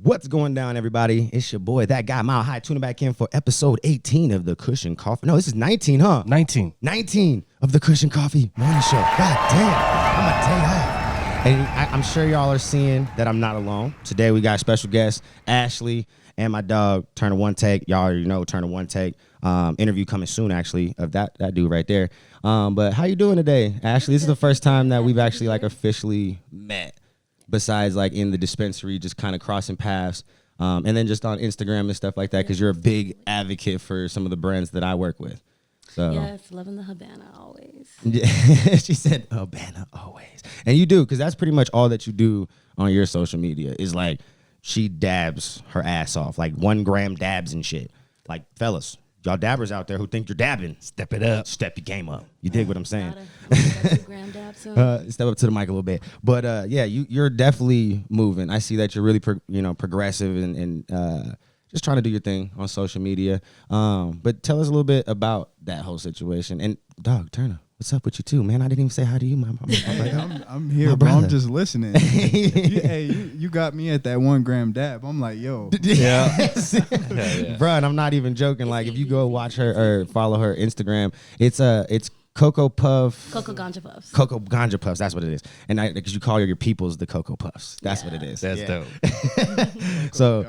What's going down, everybody? It's your boy, that guy, MileHigh, tuning back in for episode 18 of the Kush Coughfee. No, this is 19, huh? 19 of the Kush Coughfee Morning Show. God damn, I'm a day off. And I'm sure y'all are seeing that I'm not alone. Today we got a special guest, Ashley, and my dog, TurnaOneTake. Y'all already know TurnaOneTake. Interview coming soon, actually, of that dude right there. But how you doing today, Ashley? This is the first time that we've actually like officially met. Besides like in the dispensary, just kind of crossing paths, and then just on Instagram and stuff like that, because you're a big advocate for some of the brands that I work with. So yes, loving the Habana always. Yeah, she said Habana always, and you do, because that's pretty much all that you do on your social media is like she dabs her ass off, like 1 gram dabs and shit. Like fellas, y'all dabbers out there who think you're dabbing, step it up, step your game up. You dig what I'm saying? Step up to the mic a little bit, but yeah, you're definitely moving. I see that you're really progressive and just trying to do your thing on social media. But tell us a little bit about that whole situation. And dog Turner, what's up with you too, man? I didn't even say hi to you, I'm here, bro. I'm just listening. You got me at that 1 gram dab. I'm like, yo. Yeah. Bro, and I'm not even joking. Like, if you go watch her or follow her Instagram, it's CocoaGamjaPuffs. CocoaGamjaPuffs, that's what it is. And because you call your peoples the Cocoa Puffs. That's what it is. That's dope. So,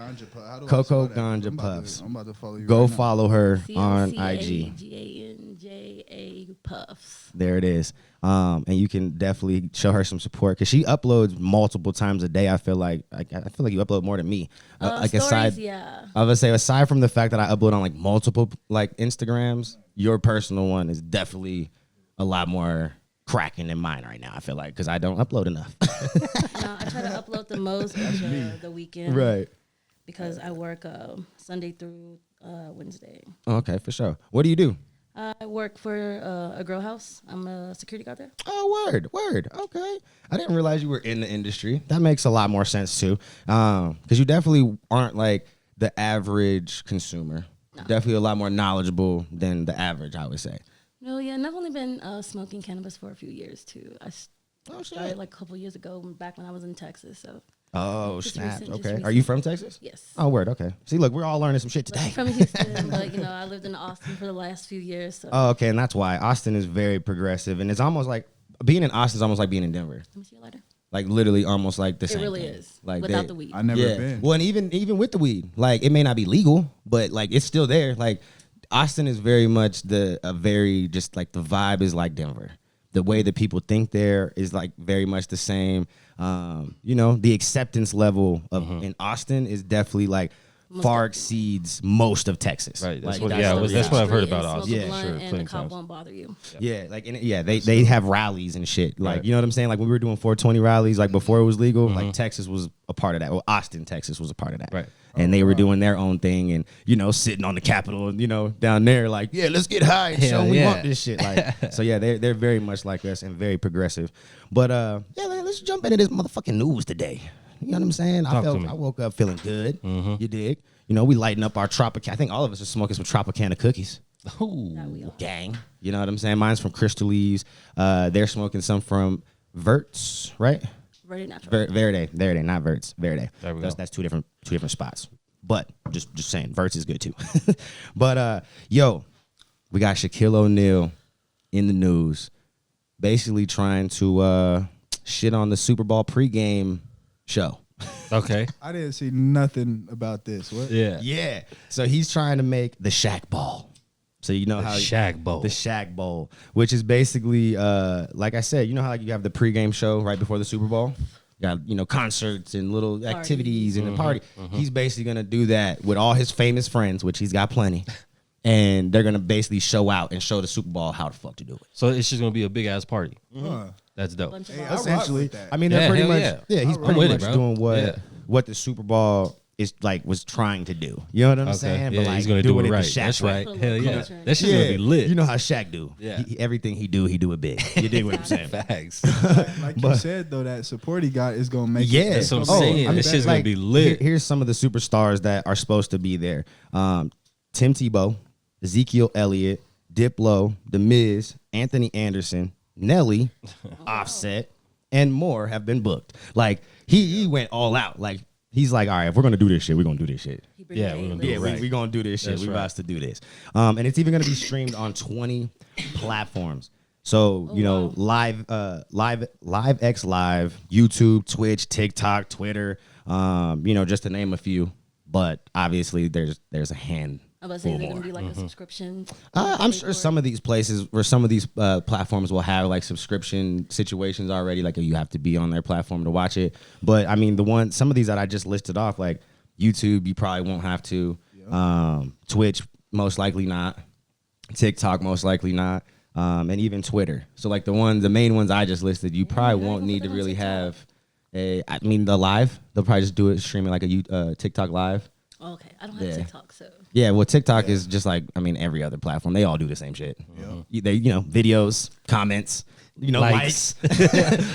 CocoaGamjaPuffs. I'm about to follow you. Go right now. follow her on IG. CocoaGamjaPuffs. Puffs. There it is. And you can definitely show her some support because she uploads multiple times a day. I feel like you upload more than me. Like stories, yeah. I would say aside from the fact that I upload on like multiple like Instagrams, your personal one is definitely a lot more cracking than mine right now. I feel like because I don't upload enough. I try to upload the most of the weekend, right? Because I work Sunday through Wednesday. Okay, for sure. What do you do? I work for a grow house. I'm a security guard there. Oh, word. Okay. I didn't realize you were in the industry. That makes a lot more sense, too. Because you definitely aren't like the average consumer. No. Definitely a lot more knowledgeable than the average, I would say. No, yeah. And I've only been smoking cannabis for a few years, too. I started like a couple years ago, back when I was in Texas. So. Oh, snap. Okay. Are you from Texas? Yes. Oh, word. Okay. See, look, we're all learning some shit today. I'm from Houston, but, I lived in Austin for the last few years. So. Oh, okay. And that's why Austin is very progressive. And it's almost like being in Austin is almost like being in Denver. Let me see you later. Like literally almost like the same. It really thing. is. Like without the weed. I never been. Well, and even with the weed, like it may not be legal, but like it's still there. Like Austin is very much the vibe is like Denver. The way that people think there is like very much the same. The acceptance level of in Austin is definitely like far exceeds most of Texas. Right. That's like, that's what I've heard about Austin. Yeah, sure. And the cop won't bother you. Yeah, like they have rallies and shit. Like you know what I'm saying? Like when we were doing 420 rallies, like before it was legal, like Texas was a part of that. Well, Austin, Texas was a part of that. Right. And they were doing their own thing and, sitting on the Capitol, down there like, yeah, let's get high and show we want this shit. Like, so yeah, they're very much like us and very progressive. But let's jump into this motherfucking news today. You know what I'm saying? I woke up feeling good. You dig? We lighting up our Tropicana. I think all of us are smoking some Tropicana cookies. Ooh, gang. You know what I'm saying? Mine's from Crystal Leaves. They're smoking some from Verts, right? Verde Natural. Verde, not Verts. Verde. There we go. That's two different spots. But just saying, Verts is good too. But we got Shaquille O'Neal in the news, basically trying to shit on the Super Bowl pregame show. Okay. I didn't see nothing about this. What? Yeah. So he's trying to make the Shaq Bowl. So the Shaq Bowl. The Shaq Bowl, which is basically, like I said, how you have the pregame show right before the Super Bowl? You got, concerts and little activities and a party. He's basically going to do that with all his famous friends, which he's got plenty. And they're going to basically show out and show the Super Bowl how the fuck to do it. So it's just going to be a big-ass party. That's dope. Essentially. I mean, they're pretty much, he's pretty much doing what the Super Bowl was trying to do. You know what I'm saying? Yeah, but he's gonna do it right. That's right. Hell yeah. That shit's gonna be lit. You know how Shaq do. Yeah. Everything he do it big. You dig what I'm saying? Facts. Like you said, though, that support he got is gonna make it. That's what I'm saying. This shit's gonna be lit. Here's some of the superstars that are supposed to be there. Tim Tebow, Ezekiel Elliott, Diplo, The Miz, Anthony Anderson, Nelly, Offset, and more have been booked. Like he went all out. Like he's like, all right, if we're gonna do this shit, we're gonna do this shit. Yeah, we're gonna do this shit. That's We're right. about to do this. And it's even gonna be streamed on 20 platforms. So live X Live, YouTube, Twitch, TikTok, Twitter, just to name a few. But obviously, there's a hand. I'm about to say, is it gonna be like a subscription? I'm sure some of these places or some of these platforms will have like subscription situations already. Like you have to be on their platform to watch it. But I mean, some of these that I just listed off, like YouTube, you probably won't have to. Twitch, most likely not. TikTok, most likely not. And even Twitter. So like the main ones I just listed, you probably won't need to really have the live. They'll probably just do it streaming like a TikTok live. Oh, okay, I don't have TikTok, so. Yeah, well, TikTok is just like, every other platform. They all do the same shit. Yeah. They, videos, comments, likes,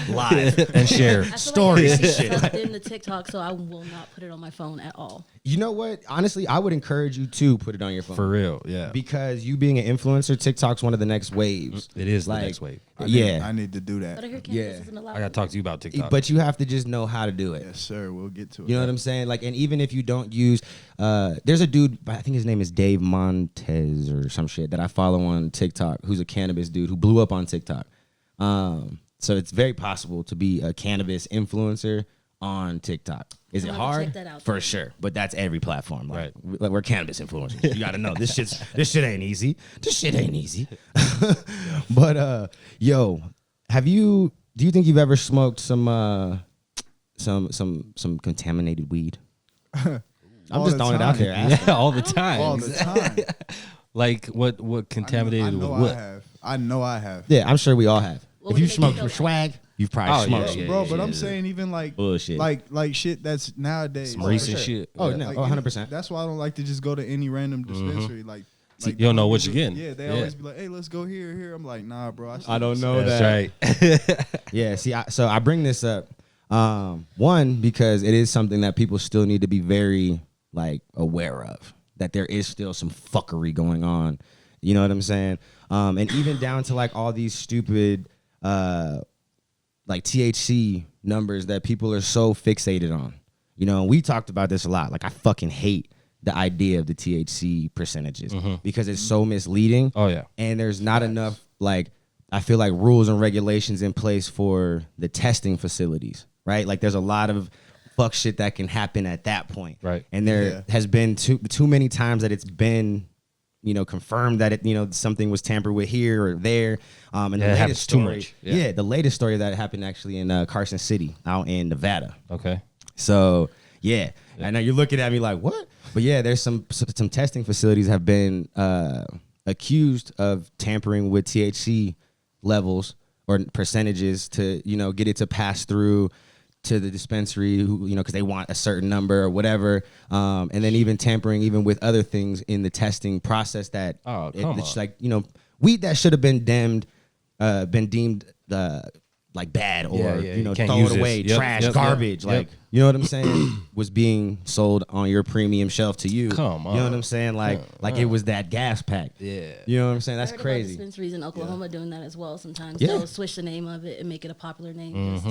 live, and share stories and shit. shit. I'm in the TikTok, so I will not put it on my phone at all. You know what? Honestly, I would encourage you to put it on your phone. For real, yeah. Because you being an influencer, TikTok's one of the next waves. It is the next wave. I need to do that. But I hear cannabis isn't allowed. I got to talk to you about TikTok. But you have to just know how to do it. Yes, sir. We'll get to it. You know what I'm saying? Like, and even if you don't use, there's a dude, I think his name is Dave Montez or some shit that I follow on TikTok, who's a cannabis dude who blew up on TikTok. So it's very possible to be a cannabis influencer on TikTok. Is it hard? For sure. But that's every platform. Like, we're cannabis influencers. You got to know this shit ain't easy. This shit ain't easy. But do you think you've ever smoked some contaminated weed? I'm just throwing it out there. Yeah, all the time. All the time. Like what contaminated with what? I know I have. Yeah, I'm sure we all have. Well, if you smoked some swag, you've probably smoked some. Bro, but I'm saying even like bullshit. Like shit that's nowadays. Some recent shit. Oh, no, 100%. That's why I don't like to just go to any random dispensary. Like you don't know what you're getting. Yeah, they always be like, hey, let's go here. I'm like, nah, bro. I don't know that. That's right. Yeah, see, so I bring this up. One, because it is something that people still need to be very aware of. That there is still some fuckery going on. You know what I'm saying? And even down to all these stupid THC numbers that people are so fixated on. We talked about this a lot. I fucking hate the idea of the THC percentages because it's so misleading. Oh yeah. And there's not enough I feel like rules and regulations in place for the testing facilities, right? There's a lot of fuck shit that can happen at that point. Right. And there has been too many times that it's been confirmed that it, something was tampered with here or there. And the latest story, too much. Yeah. The latest story that happened actually in Carson City out in Nevada. Okay. So I know you're looking at me like, what? But yeah, there's some testing facilities have been accused of tampering with THC levels or percentages to, get it to pass through to the dispensary, because they want a certain number or whatever, and then even tampering even with other things in the testing process that it's weed that should have been deemed bad or throw it away, trash, garbage, you know what I'm saying, was being sold on your premium shelf to you. Come on. You know what I'm saying? It was that gas pack. Yeah. You know what I'm saying? That's I heard crazy. about dispensaries in Oklahoma doing that as well sometimes. They'll switch the name of it and make it a popular name.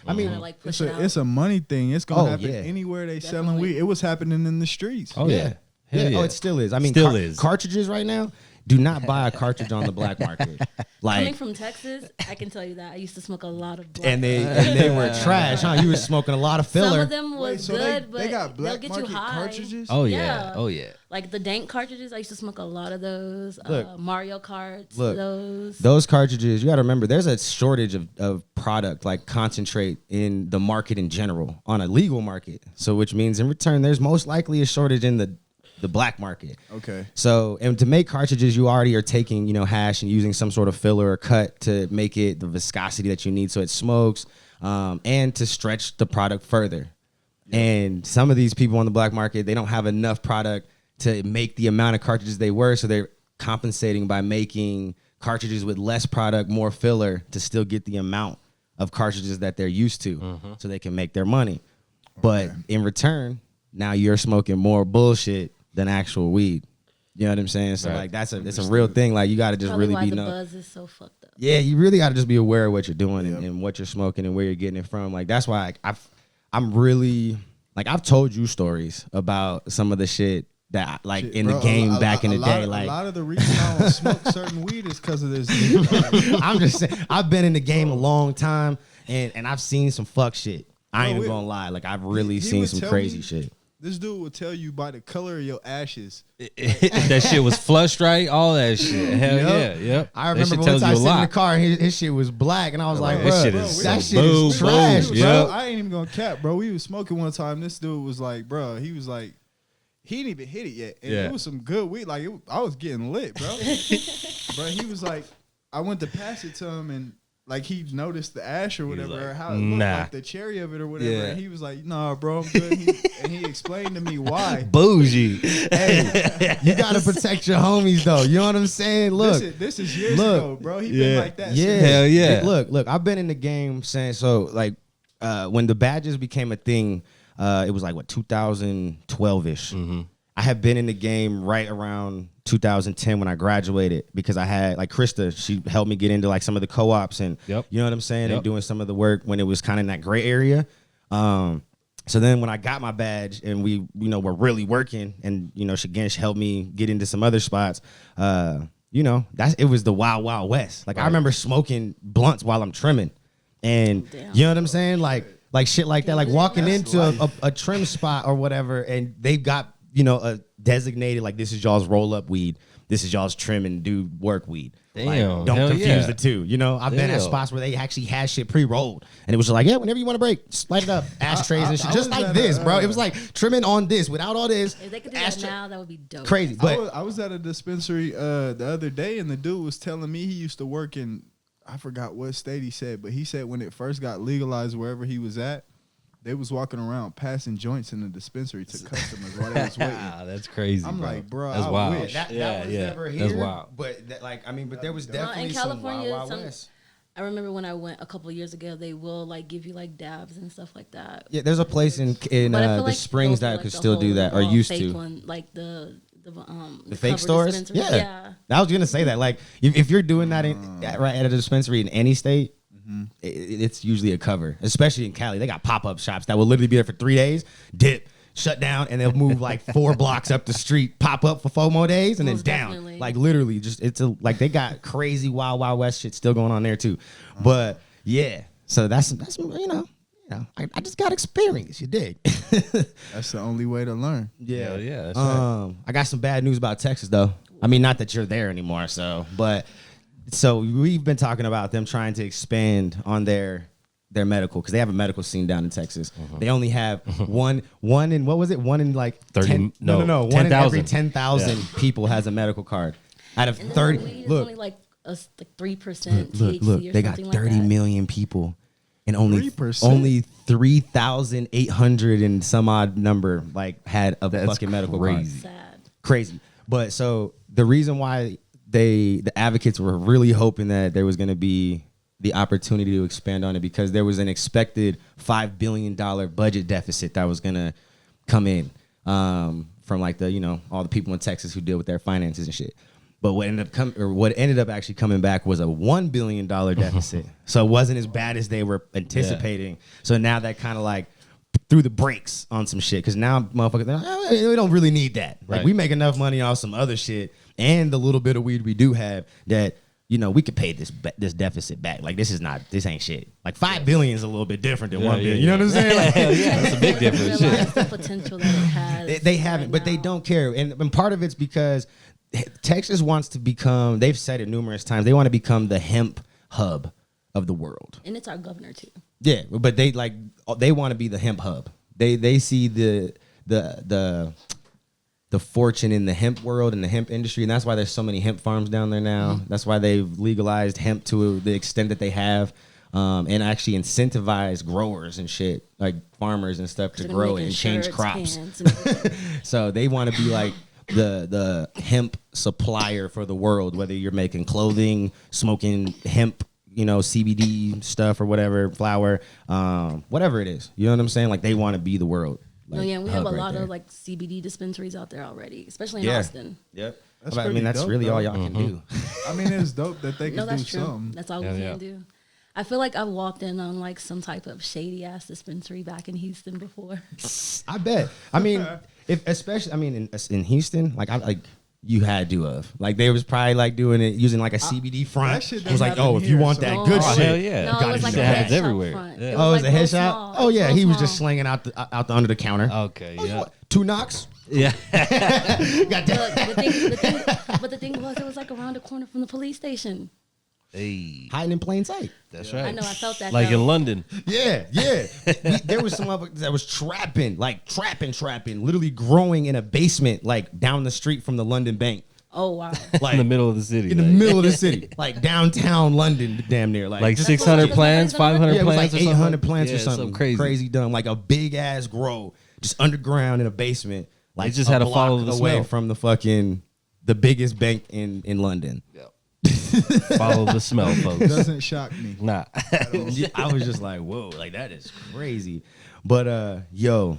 I mean, it's a money thing. It's gonna happen anywhere they selling weed. It was happening in the streets. Oh yeah. Oh, it still is. I mean, cartridges right now. Do not buy a cartridge on the black market. Coming from Texas, I can tell you that I used to smoke a lot of black. And they were trash, huh? You were smoking a lot of filler. Some of them was good, but they got black they'll get market you high. cartridges. Oh yeah. Oh yeah. Like the dank cartridges, I used to smoke a lot of those. Mario Karts, those cartridges. You got to remember, there's a shortage of product concentrate in the market in general on a legal market. So which means in return, there's most likely a shortage in the black market. Okay. So, and to make cartridges, you already are taking, hash and using some sort of filler or cut to make it the viscosity that you need so it smokes, and to stretch the product further. Yeah. And some of these people on the black market, they don't have enough product to make the amount of cartridges they were, so they're compensating by making cartridges with less product, more filler to still get the amount of cartridges that they're used to, so they can make their money. But in return, now you're smoking more bullshit than actual weed. You know what I'm saying? So it's a real thing. You got to just Probably really be the buzz is so fucked up. Yeah, you really got to just be aware of what you're doing and what you're smoking and where you're getting it from. That's why I'm really like I've told you stories about some of the shit that like in bro, the game back in the day. Like a lot of the reason I don't smoke certain weed is because of this. I'm just saying, I've been in the game a long time, and I've seen some fuck shit. I ain't even gonna lie. Like I've really seen some crazy shit. This dude will tell you by the color of your ashes. That shit was flushed, right? All that shit. Hell yeah. Yep. I remember one time sitting in the car and his shit was black, and I was like, bro, that shit is trash, bro. I ain't even gonna cap, bro. We was smoking one time. This dude was like, bro, he was like, he didn't even hit it yet. And it was some good weed. Like, I was getting lit, bro. Bro, he was like, I went to pass it to him, and like he noticed the ash or whatever, or how it looked like the cherry of it or whatever. And he was like, nah, bro, I'm good. And he explained to me why. Bougie. Hey, you gotta protect your homies though. You know what I'm saying? Look, this is years ago, bro. He been like that. Yeah, since. hell yeah. Look, I've been in the game since like when the badges became a thing. It was like what 2012ish. Mm-hmm. I had been in the game right around 2010 when I graduated because I had like Krista. She helped me get into like some of the co-ops and you know what I'm saying, and doing some of the work when it was kind of in that gray area. So then when I got my badge and we were really working, and H.I.G.H helped me get into some other spots. It was the wild west. Like I remember smoking blunts while I'm trimming, and you know what I'm saying, like shit like that, like walking into a trim spot or whatever, and they've got a designated, like, this is y'all's roll-up weed, this is y'all's trim and do work weed. Damn, like, don't confuse the two. I've been at spots where they actually had shit pre-rolled, and it was just like, yeah, whenever you want to break, light it up, ashtrays and shit, just like this, bro. It was like trimming on this without all this. If they could do that now, that would be dope. Crazy. But I was at a dispensary the other day, and the dude was telling me he used to work in, I forgot what state he said, but he said when it first got legalized wherever he was at, they was walking around passing joints in the dispensary to customers while they was waiting. That's crazy. I'm like, bro, that's wild. Wish. That was never here. That's wild. But but there was definitely in California, some wild west. I remember when I went a couple of years ago, they will like give you like dabs and stuff like that. Yeah, there's a place in the like Springs that could still do that, or used to. One, like the fake stores. Yeah, I was gonna say that. Like, if you're doing that right at a dispensary in any state. Mm-hmm. It's usually a cover, especially in Cali. They got pop-up shops that will literally be there for 3 days, dip, shut down, and they'll move like 4 blocks up the street, pop up for 4 more days, and then down. Definitely. Like literally, just like they got crazy wild west shit still going on there too. But yeah, so that's I just got experience. You dig? That's the only way to learn. Yeah, yeah. That's right. I got some bad news about Texas though. I mean, not that you're there anymore, So we've been talking about them trying to expand on their medical, because they have a medical scene down in Texas. Mm-hmm. They only have one in, what was it? One in like 30. 10, no. 10, one in every 10,000 people has a medical card. Out of 30, look, only like 3% THC. Look, they got 30 million people, and only 3,800 and some odd number like had a fucking medical card. Sad. Crazy. But so the reason why the advocates were really hoping that there was going to be the opportunity to expand on it, because there was an expected $5 billion budget deficit that was going to come in from like all the people in Texas who deal with their finances and shit. But what ended up actually coming back was a $1 billion deficit. So it wasn't as bad as they were anticipating. Yeah. So now that kind of like threw the brakes on some shit, because now motherfuckers, they're like, we don't really need that. Like, we make enough money off some other shit, and the little bit of weed we do have that we could pay this deficit back. Like, this ain't shit. Like, $5 billion is a little bit different than $1 billion. You know what I'm saying? Like, that's a big difference. The potential that it has. They haven't, but they don't care, and part of it's because Texas wants to become. They've said it numerous times. They want to become the hemp hub of the world, and it's our governor too. Yeah, but they want to be the hemp hub. They see the fortune in the hemp world and the hemp industry, and that's why there's so many hemp farms down there now. Mm-hmm. That's why they've legalized hemp to the extent that they have, and actually incentivize growers and shit, like farmers and stuff, to grow and change crops. So they want to be like the hemp supplier for the world, whether you're making clothing, smoking hemp, CBD stuff or whatever, flour, whatever it is. You know what I'm saying? Like, they want to be the world. Like, we have a lot of like CBD dispensaries out there already, especially in Austin. Yep. That's really all y'all can do. I mean, it's dope that they can do that's true. something. That's all we can do. I feel like I've walked in on like some type of shady ass dispensary back in Houston before. I bet. I mean, in Houston, like you had to have. Like they was probably like doing it using like a CBD front. It was like, oh, if you want that good shit, hell yeah. No, it was like a happens head everywhere. shop front. Yeah. It Oh, was it was like a real head shop? small. Oh yeah, Real he was small. just slinging out the under the counter. Okay, yeah. 2 knocks. Yeah. Got that. But the thing was, it was like around the corner from the police station. Hey, Hiding in plain sight. that's right. I know, I felt that. Like though. in London. Yeah. There was some of that was trapping, literally growing in a basement, like down the street from the London Bank. Oh wow. Like In the middle of the city. in the like, middle of the city, like downtown London, damn near, like 600 plants, 500 yeah, it was plants, like or something? 800 plants Yeah, or something crazy. dumb, like a big ass grow, just underground in a basement. Like just had to block follow the away smell. from the biggest bank in London. Follow the smell, folks. Doesn't shock me. Nah. I was just like, whoa, like that is crazy. But yo,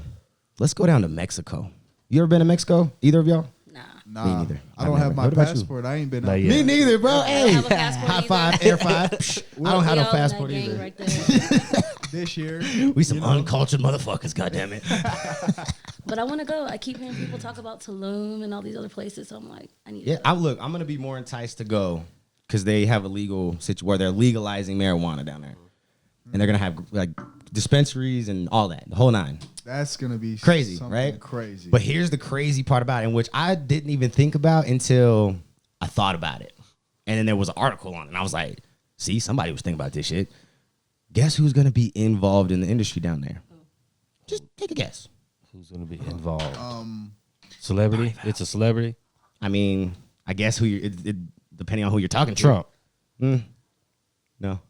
let's go down to Mexico. You ever been to Mexico? Either of y'all? Nah. Nah, Me neither. I don't I've have never. my What about you? passport. I ain't been Not out yet. there. Me neither, bro. I Hey, don't have a passport high either. five, air five. Psh, I don't have We no all in that passport gang either. Right there. This year. We some uncultured motherfuckers, goddammit. But I want to go. I keep hearing people talk about Tulum and all these other places. So I'm like, I need to Yeah, go. I'm gonna be more enticed to go because they have a legal situation where they're legalizing marijuana down there, and they're gonna have like dispensaries and all that, the whole nine. That's gonna be Crazy, something right? Crazy. But here's the crazy part about it, in which I didn't even think about until I thought about it, and then there was an article on it, and I was like, "See, somebody was thinking about this shit." Guess who's gonna be involved in the industry down there? Just take a guess. Who's going to be involved? Celebrity? It's a celebrity? I mean, I guess who you depending on who you're talking to. Trump. No. No.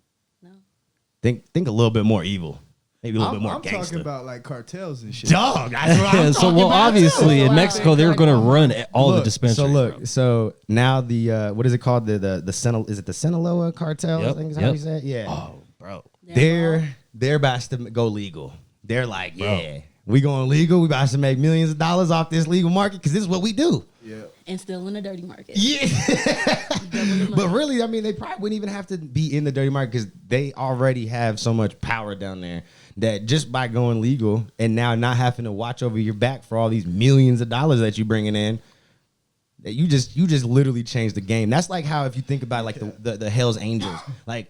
Think a little bit more evil. Maybe a little bit more I'm gangster. talking about like cartels and shit. Dog, that's what I'm So, talking well, about, obviously, too. in Mexico, they were going to run all the dispensaries. So look, bro. so now the what is it called? The is it the Sinaloa cartel? I Yep, think is how yep. you say it. Yeah. Oh, bro. They're about to go legal. They're like, yeah, we going legal. We about to make millions of dollars off this legal market because this is what we do. Yeah. And still in the dirty market. Yeah. Double the But money. really, I mean, they probably wouldn't even have to be in the dirty market because they already have so much power down there that just by going legal and now not having to watch over your back for all these millions of dollars that you're bringing in, that you just literally changed the game. That's like how, if you think about like the Hell's Angels, like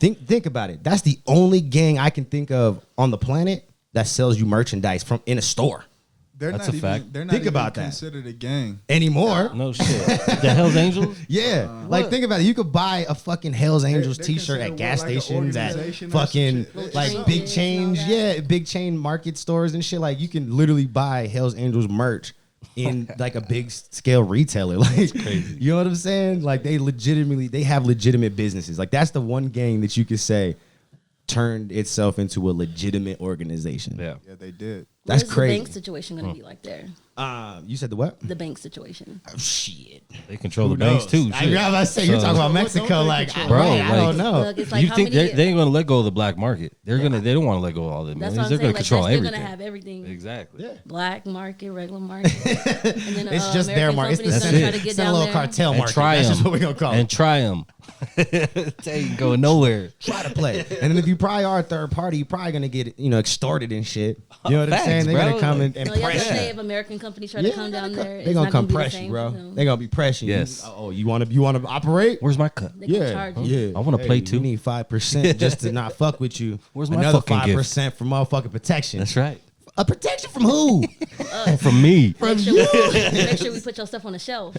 think about it. That's the only gang I can think of on the planet that sells you merchandise from in a store They're That's not a even, fact. They're not Think even about that. considered a gang. anymore. No shit. The Hell's Angels? Yeah, like think about it. You could buy a fucking Hell's Angels they're T-shirt at considered gas what, like an stations, at organization or some fucking shit? like Chain big gigs chains, and all that. yeah, big chain market stores and shit. Like you can literally buy Hell's Angels merch in like a big scale retailer. Like crazy. You know what I'm saying? Like they have legitimate businesses. Like that's the one gang that you could say turned itself into a legitimate organization. Yeah. Yeah, they did. That's What is crazy. the bank situation going to be like there? You said the what? The bank situation. Oh, shit. They control Who the banks knows? too. I shit. was about to say, you're So- talking about What don't Mexico, they like, control? Bro, I don't like- know. Look, it's like You how think many? they ain't going to let go of the black market? They don't want to let go of all the That's millions. what I'm They're saying. going Like to control they're still everything. going to have everything. Exactly. Yeah. Black market, regular market. And then, It's just their American market. It's the companies That's gonna it. try to get It's a down little there. cartel And market. try That's just them. what we're going to call And it. try them. They ain't going nowhere. Try to play. And then if you probably are a third party, you're probably going to get, extorted and shit. You know what Facts, I'm saying? They're going bro. to come and No, you have to press say you. if American companies try to come down there, They're it's going not to come gonna be the press you, same bro. for them. They're going to be pressing you. Yes. Oh, you want to operate? Where's my cut? They gonna charge you. Yeah. I wanna play too. We need 5% just to not fuck with you. Where's my Another fucking gift? 5% for motherfucking protection. That's right. A protection from who? From me. Make sure, make sure we put your stuff on the shelf.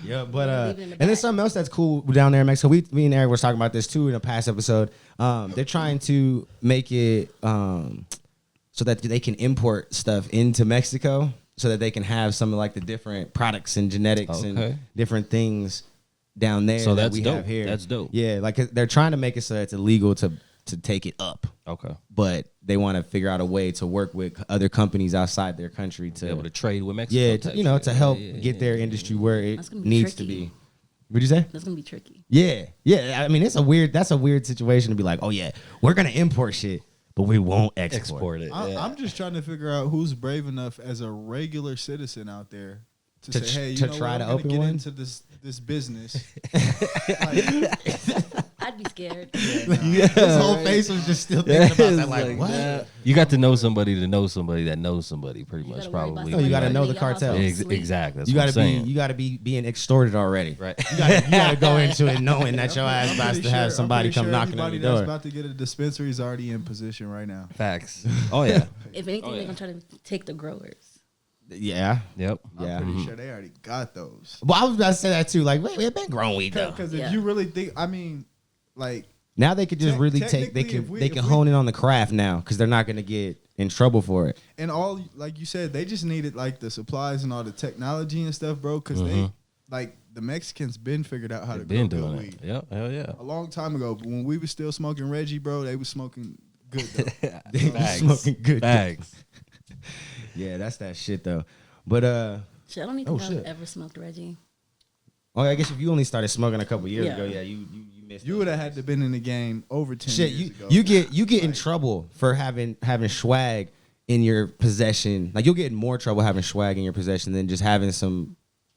Yeah, but Leave it in the and then back. something else that's cool down there in Mexico. Me and Eric was talking about this too in a past episode. They're trying to make it so that they can import stuff into Mexico, so that they can have some of like the different products and genetics Okay. and different things down there. So that that's we dope. have here. That's dope. Yeah, like they're trying to make it so it's illegal to take it up, Okay. but they want to figure out a way to work with other companies outside their country Be able to trade with Mexico. yeah, type to shit. help Yeah, get their industry where it That's gonna be needs to tricky. be. What'd you say? That's gonna be tricky. Yeah. I mean, that's a weird situation to be like, oh yeah, we're gonna import shit, but we won't export. Export it. I'm just trying to figure out who's brave enough as a regular citizen out there to say, hey, you to know try what? to I'm gonna open get one? into this business. I'd be scared. His whole face was just still thinking about that. Like, what? Nah. You got to know somebody that knows somebody, pretty much, probably. No, you got to know the cartel. Exactly. That's You got to be. You got to be being extorted already. Right. You got to go into it knowing that your ass about to have somebody come knocking on your door. Everybody that's about to get a dispensary is already in position right now. Facts. Oh yeah. If anything, they're gonna try to take the growers. Yeah. Yep. Yeah. I'm pretty sure they already got those. Well, I was about to say that too. Like, wait, we've been growing weed though. Because if you really think, I mean, like now they could just really take. They can hone in on the craft now because they're not gonna get in trouble for it. And all, like you said, they just needed like the supplies and all the technology and stuff, bro. Because they like the Mexicans been figured out how to grow good weed. Yep. Hell yeah. A long time ago, but when we was still smoking Reggie, bro, they was smoking good. Though. They were smoking good. Bags. Yeah, that's that shit though. But Shit, I don't even think I've ever smoked Reggie. Oh, I guess if you only started smoking a couple years ago, you missed. You would have had to been in the game over 10 years ago. You get in trouble for having swag in your possession. Like you'll get in more trouble having swag in your possession than just having some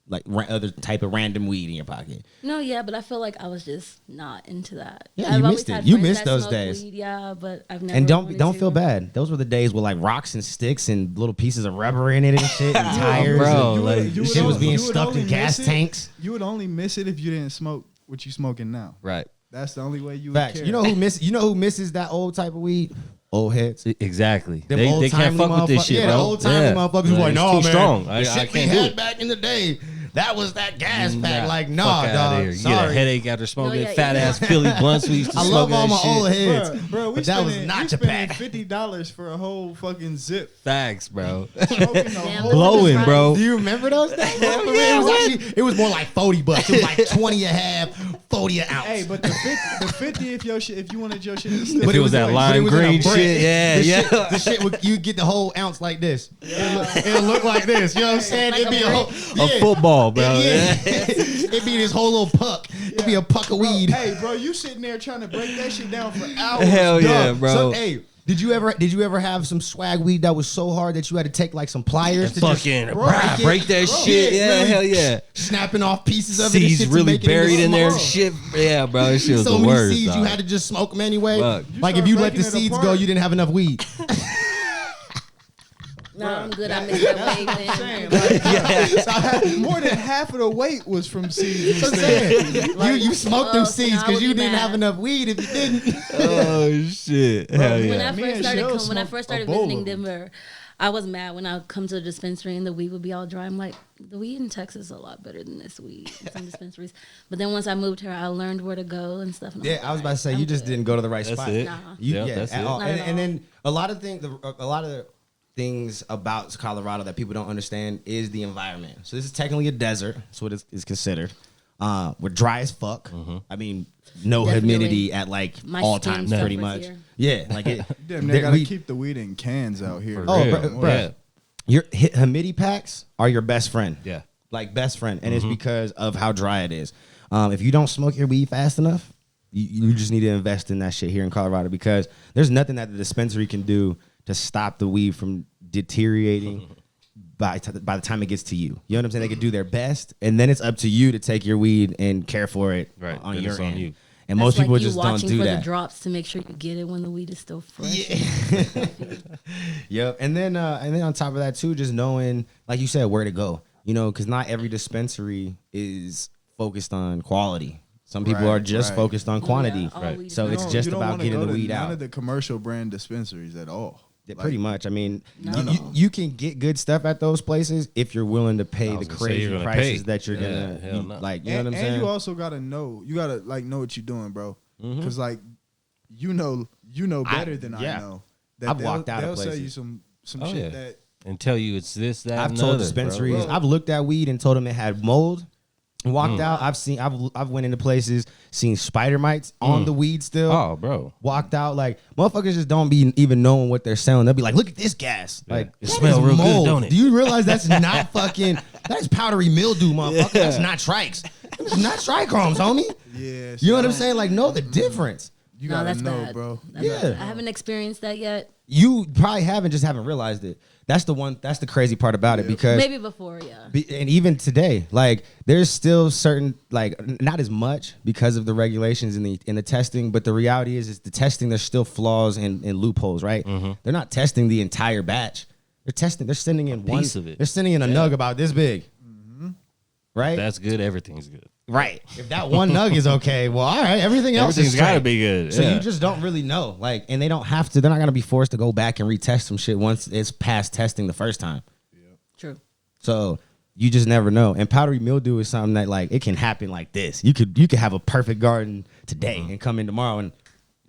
like other type of random weed in your pocket. No, yeah, but I feel like I was just not into that. Yeah, I've you missed it. You missed those days. Weed, yeah, but I've never. And don't feel bad. Those were the days with like rocks and sticks and little pieces of rubber in it and shit and tires. Bro, like shit was being stuck in gas tanks. You would only miss it if you didn't smoke what you smoking now. Right. That's the only way you would Facts. care. You know who misses that old type of weed? Old heads. Exactly. Them They can't fuck with this shit, yeah, bro. the old timey motherfuckers were like, no, man. Strong. I can't we do had it. back in the day. That was that gas pack. Nah, Like, nah, fuck outta dog. here. You get a Sorry. headache after smoking yeah, fat ass Philly blunts. We used to I smoke love all that my shit. old heads. Bro, but that was not your pack. $50 for a whole fucking zip. Facts, bro. Smoking the whole Glowing, bro. Do you remember those days? It was more like $40. It was like 20 a half, 40 an ounce. Hey, but the 50 if you wanted your shit to still. But it was that lime green shit. Yeah, The shit you get the whole ounce like this. It'll look like this. You know what I'm saying? Like It'd be a football, bro. It'd be this whole little puck. It'd be a puck of weed. Hey, bro, you sitting there trying to break that shit down for hours. Hell yeah, bro. So, hey, did you ever have some swag weed that was so hard that you had to take like some pliers to fucking just break that shit? Yeah, really hell yeah. Snapping off pieces of it. Seeds and shit really to make buried it in there. smoke. Shit, yeah, bro. This shit was So the many worst. seeds, dog. you had to just smoke them anyway. Fuck. Like if you let the seeds go, you didn't have enough weed. No, I'm good. I missed that wave. Saying, like, more than half of the weight was from seeds. I'm saying, you smoked them Oh, seeds no, I because would you be didn't mad. have enough weed if you didn't. Oh shit! Hell When yeah. I Me first and started, Shell when I smoked first a started bowl visiting of them. Denver, I was mad when I come to the dispensary and the weed would be all dry. I'm like, the weed in Texas is a lot better than this weed in some dispensaries. But then once I moved here, I learned where to go and stuff. And I'm Yeah, like, I was about to say I'm you just good. didn't go to the right That's spot. it. Nah. That's at it. all. Not at all. And then a lot of things about Colorado that people don't understand is the environment. So this is technically a desert. That's what it's considered. We're dry as fuck. I mean, no Definitely. humidity at like My all skin times, suffers pretty much. here. Yeah, like it. Damn, they gotta keep the weed in cans out here. For Oh, real. bro, Yeah. your humidity packs are your best friend. Yeah. Like best friend, and it's because of how dry it is. If you don't smoke your weed fast enough, you just need to invest in that shit here in Colorado because there's nothing that the dispensary can do to stop the weed from deteriorating by the time it gets to you. You know what I'm saying? They could do their best, and then it's up to you to take your weed and care for it Right. on Then your it's on end. you. And That's most people like you just don't watching do for that. the drops to make sure you get it when the weed is still fresh. Yeah. Yep. And then on top of that too, just knowing, like you said, where to go. You know, because not every dispensary is focused on quality. Some people are just focused on quantity. all Right. weed is So not. it's just about getting the weed None out. of the commercial brand dispensaries at all. Yeah, pretty much. I mean, No. you can get good stuff at those places if you're willing to pay the was gonna say crazy you're gonna prices pay. that you're Yeah, gonna hell no. like. You know what I'm And saying? you also gotta know. You gotta like know what you're doing, bro. Mm-hmm. Because like you know better than I know. That I've walked out of they'll sell places. you some Oh, shit yeah. that. And tell you it's this, that. I've and told the other, dispensaries. bro. I've looked at weed and told them it had mold. Walked out. I've went into places, seen spider mites on the weed still. Oh, bro. Walked out like motherfuckers just don't be even knowing what they're selling. They'll be like, "Look at this gas! Yeah. Like It that smell is real good, mold. don't it?" Do you realize that's not fucking? That's powdery mildew, motherfucker. That's not trikes. It's not trichromes, homie. Yeah. You know what I'm saying? Like, know the difference. You No, gotta that's know, bad. bro. I haven't experienced that yet. You probably haven't, just haven't realized it. That's the crazy part about it, because Maybe before, yeah. and even today, like there's still certain, like not as much because of the regulations in the testing, but the reality is the testing, there's still flaws and loopholes, right? They're not testing the entire batch. They're sending in one piece of it. They're sending in a nug about this big. Right? That's good. Everything's good. Right. If that one nug is okay, well, all right, everything else Everything's is got to straight. be good. So yeah. you just don't really know. Like, and they don't have to, they're not going to be forced to go back and retest some shit once it's past testing the first time. True. So you just never know. And powdery mildew is something that, like, it can happen like this. You could have a perfect garden today and come in tomorrow and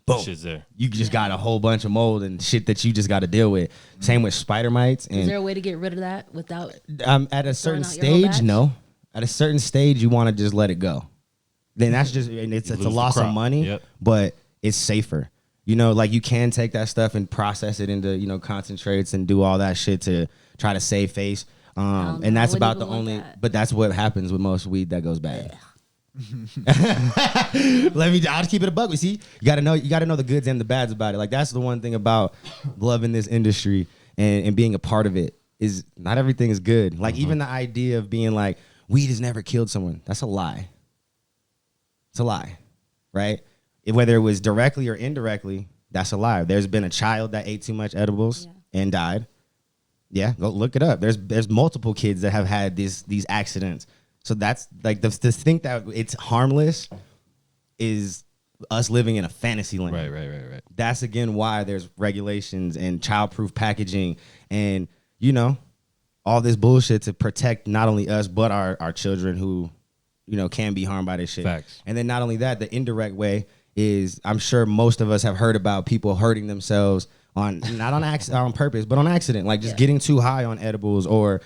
boom, Shit's there. you just got a whole bunch of mold and shit that you just got to deal with. Same with spider mites. And Is there a way to get rid of that without? at a certain out your whole stage, batch? no. At a certain stage, you want to just let it go. Then that's just, and it's a lose the loss of crop. money, Yep. but it's safer. You know, like you can take that stuff and process it into, concentrates and do all that shit to try to save face. no, And that's I wouldn't about the even want only, that. but that's what happens with most weed that goes bad. I'll just keep it a buck. See, you gotta know the goods and the bads about it. Like that's the one thing about loving this industry and being a part of it is not everything is good. Like even the idea of being like weed has never killed someone, that's a lie. It's a lie, right? Whether it was directly or indirectly, that's a lie. There's been a child that ate too much edibles and died. Yeah, go look it up. There's multiple kids that have had these accidents. So that's like to think that it's harmless is us living in a fantasy land. Right. That's again why there's regulations and childproof packaging and all this bullshit to protect not only us but our children who can be harmed by this shit. Facts. And then not only that, the indirect way is I'm sure most of us have heard about people hurting themselves not on purpose, but on accident, like just getting too high on edibles or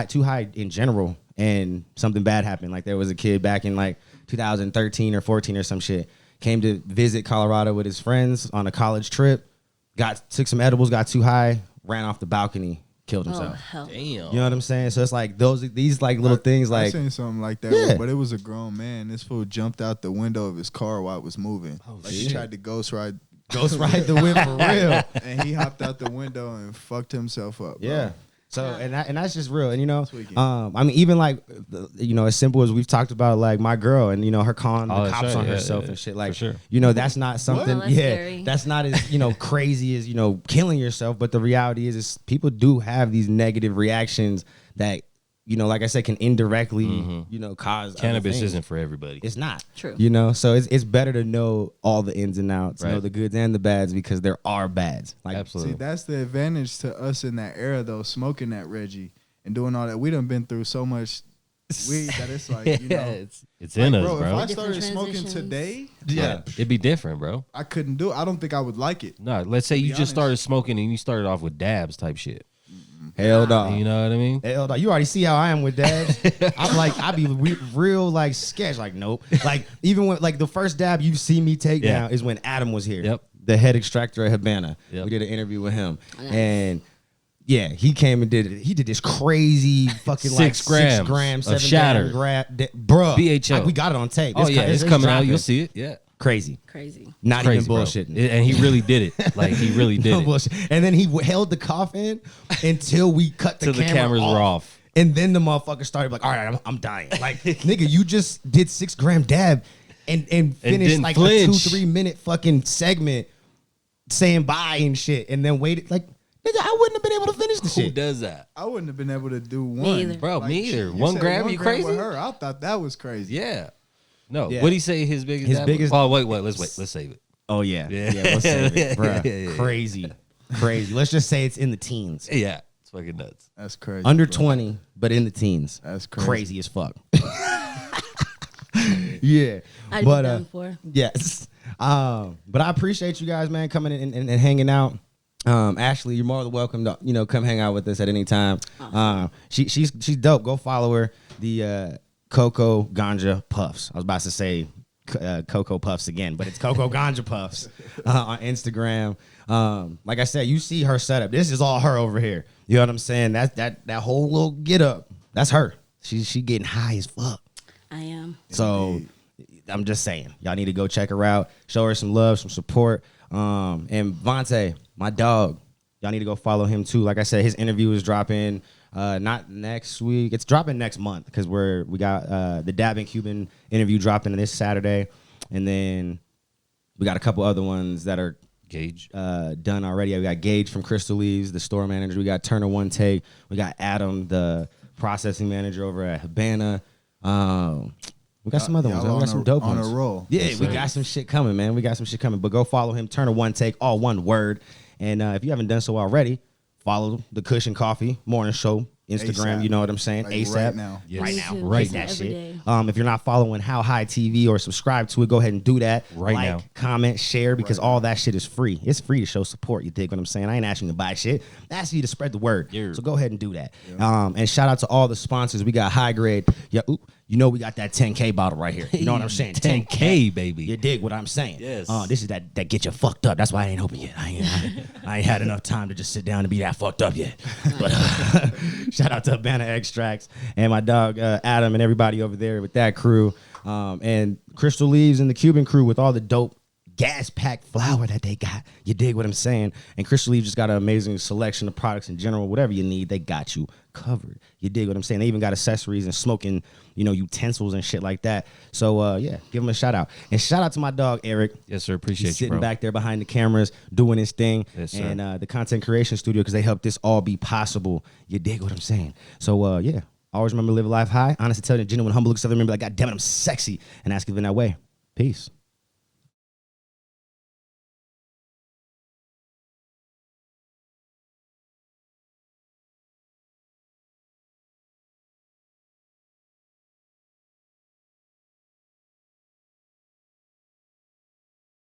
too high in general, and something bad happened. Like there was a kid back in like 2013 or 14 or some shit, came to visit Colorado with his friends on a college trip, took some edibles, got too high, ran off the balcony, killed Oh himself. hell. Damn. You know what I'm saying? So it's like these like little things I like seen something like that, Yeah. but it was a grown man. This fool jumped out the window of his car while it was moving. Like he shit. tried to ghost ride, the whip for real. and he hopped out the window and fucked himself up. Bro. Yeah. So and that's just real. And Tweaking. I mean even like as simple as we've talked about like my girl and her calling Oh, the that's cops right. on Yeah, herself yeah, and shit. for Like sure. that's not something Well, that's scary. that's not as crazy as killing yourself. But the reality is people do have these negative reactions that like I said can indirectly cause other Cannabis things. isn't for everybody. It's not. True. So it's better to know all the ins and outs, know Right. the goods and the bads, because there are bads. Like Absolutely. See, that's the advantage to us in that era, though, smoking that Reggie and doing all that. We done been through so much weed that it's like, it's in like, us, bro, bro. if I Different started smoking transitions. today, Yeah, it'd be different, bro. I couldn't do it. I don't think I would like it. No, let's say be you just honest. started smoking and you started off with dabs type shit. hell no. You know what I mean? Hell no. You already see how I am with dabs. I'm like, I be real like sketch. Like, nope. Like, even when like the first dab you see me take Yeah. now is when Adam was here. Yep. The head extractor at Habana. Yep. We did an interview with him. Nice. And yeah, he came and did it. He did this crazy fucking like 6 grams 6 grams, of 7 shatter. Bruh. BHO. Like, we got it on tape. Oh yeah, it's coming out. dropping. You'll see it. Yeah, Crazy. Crazy. Not crazy, even bro. bullshitting. And he really did it. Like he really did No it. bullshit. And then he held the cough in until we cut the Till the camera cameras were off. And then the motherfucker started like, all right, I'm dying. Like, nigga, you just did 6 gram dab and finished didn't like flinch. a 2-3 minute fucking segment saying bye and shit, and then waited like, nigga, I wouldn't have been able to finish the Who shit. does that, I wouldn't have been able to do one. either. bro? Me either. You 1 said gram? 1 You gram crazy? with her. I thought that was crazy. Yeah. No. Yeah. What'd he say? His biggest. His dab biggest- Was? Oh wait. Let's save it. Oh yeah, Yeah. Let's save it, bruh. Yeah. Crazy. Let's just say it's in the teens, Yeah, it's fucking nuts. That's crazy. under bro. 20, but in the teens. That's crazy. Crazy as fuck. Yeah, I'd but be done for. yes. But I appreciate you guys, man, coming in and hanging out. Ashley, you're more than welcome to come hang out with us at any time. She's dope. Go follow her. The Cocoa Ganja Puffs. I was about to say Cocoa Puffs again, but it's Cocoa Ganja Puffs on Instagram. Like I said, you see her setup. This is all her over here. You know what I'm saying? That whole little get up. That's her. She getting high as fuck. I am. So I'm just saying, y'all need to go check her out, show her some love, some support. And Vontae, my dog, y'all need to go follow him too. Like I said, his interview is dropping not next week. It's dropping next month because we got the Dabbing Cuban interview dropping this Saturday, and then we got a couple other ones that are Gage done already. We got Gage from Crystal Leaves, the store manager. We got TurnaOneTake. We got Adam, the processing manager over at Habana. We got some other ones. We got some dope ones. On a roll. Yeah, we got some shit coming, man. We got some shit coming. But go follow him, TurnaOneTake, all one word. And if you haven't done so already, follow the Kush Coughfee Morning Show Instagram. ASAP. You know what I'm saying? Like ASAP. right now. Yes. Me Right too. now. Right Listen that every shit. day. If you're not following MileHigh TV or subscribe to it, go ahead and do that. Right like, now. comment, share, because all that shit is free. It's free to show support. You dig what I'm saying? I ain't asking you to buy shit. I'm asking you to spread the word. Yeah. So go ahead and do that. And shout out to all the sponsors. We got High Grade. Yeah, you know we got that 10K bottle right here. You know what I'm saying? 10K, baby. You dig what I'm saying? Yes. This is that get you fucked up. That's why I ain't open yet. I ain't had enough time to just sit down and be that fucked up yet. But shout out to Habana Extracts and my dog Adam and everybody over there with that crew. And Crystal Leaves and the Cuban crew with all the dope gas packed flour that they got. You dig what I'm saying? And Crystal Leaves just got an amazing selection of products in general. Whatever you need, they got you covered. You dig what I'm saying? They even got accessories and smoking, utensils and shit like that. So yeah, give them a shout out. And shout out to my dog Eric. Yes, sir. Appreciate He's you, sitting bro. back there behind the cameras doing his thing. Yes, sir. And the content creation studio, because they helped this all be possible. You dig what I'm saying? So yeah, always remember to live a life high. Honest, intelligent, genuine, humble, look, southern, remember like, God damn it, I'm sexy. And ask it in that way. Peace.